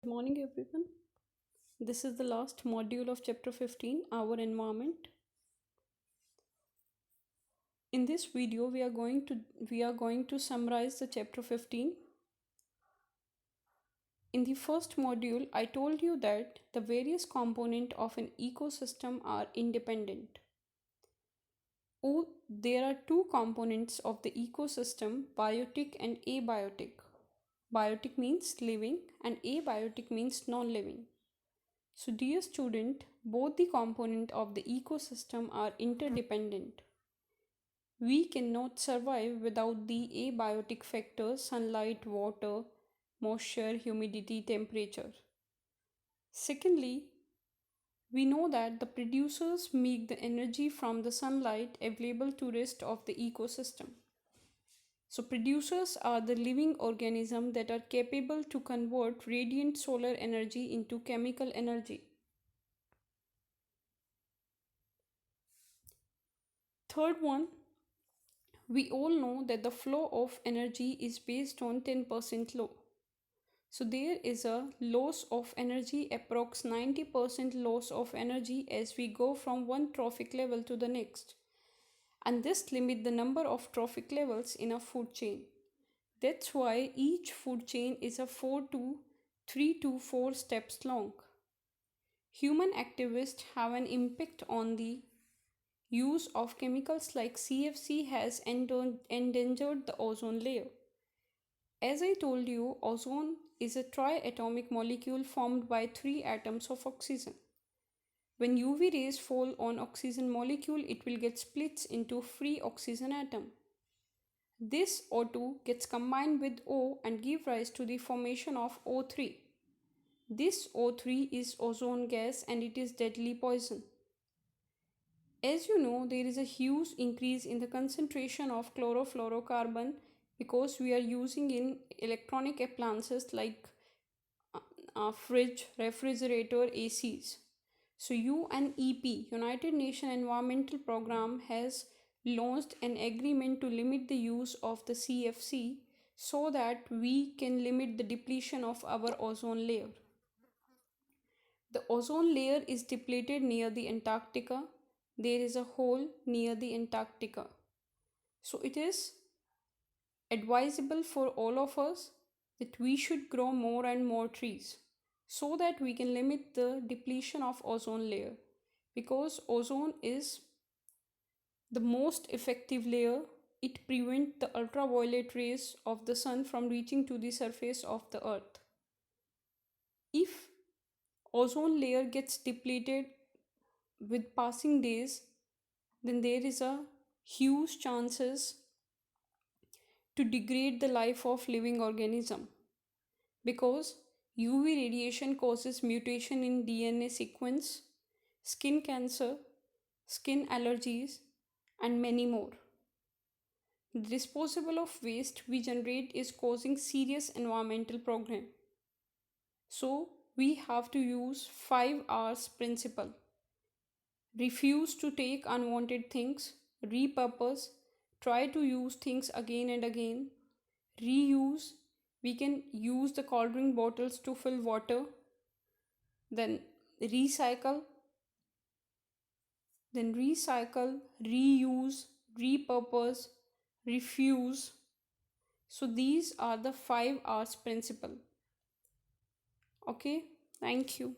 Morning, everyone. This is the last module of chapter 15, Our Environment. In this video, we are going to summarize the chapter 15. In the first module, I told you that the various components of an ecosystem are independent. Oh, there are two components of the ecosystem, biotic and abiotic. Biotic means living and abiotic means non-living. So, dear student, both the components of the ecosystem are interdependent. We cannot survive without the abiotic factors sunlight, water, moisture, humidity, temperature. Secondly, we know that the producers make the energy from the sunlight available to rest of the ecosystem. So producers are the living organisms that are capable to convert radiant solar energy into chemical energy. Third one, we all know that the flow of energy is based on 10% law. So there is a loss of energy, approx 90% loss of energy as we go from one trophic level to the next. And this limit the number of trophic levels in a food chain. That's why each food chain is a 3 to 4 steps long. Human activists have an impact on the use of chemicals like CFC has endangered the ozone layer. As I told you, ozone is a triatomic molecule formed by 3 atoms of oxygen. When UV rays fall on oxygen molecule, it will get splits into free oxygen atom. This O2 gets combined with O and give rise to the formation of O3. This O3 is ozone gas and it is deadly poison. As you know, there is a huge increase in the concentration of chlorofluorocarbon because we are using in electronic appliances like fridge, refrigerator, ACs. So UNEP, United Nations Environmental Programme, has launched an agreement to limit the use of the CFC so that we can limit the depletion of our ozone layer. The ozone layer is depleted near the Antarctica. There is a hole near the Antarctica. So it is advisable for all of us that we should grow more and more trees so that we can limit the depletion of ozone layer, because ozone is the most effective layer. It prevents the ultraviolet rays of the sun from reaching to the surface of the earth. If ozone layer gets depleted with passing days, then there is a huge chances to degrade the life of living organism, because UV radiation causes mutation in DNA sequence, skin cancer, skin allergies, and many more. The disposable of waste we generate is causing serious environmental problem. So we have to use 5 R's principle. Refuse to take unwanted things, repurpose, try to use things again and again, reuse. We can use the cold drink bottles to fill water, then recycle, reuse, repurpose, refuse. So these are the 5 R's principle. Okay, thank you.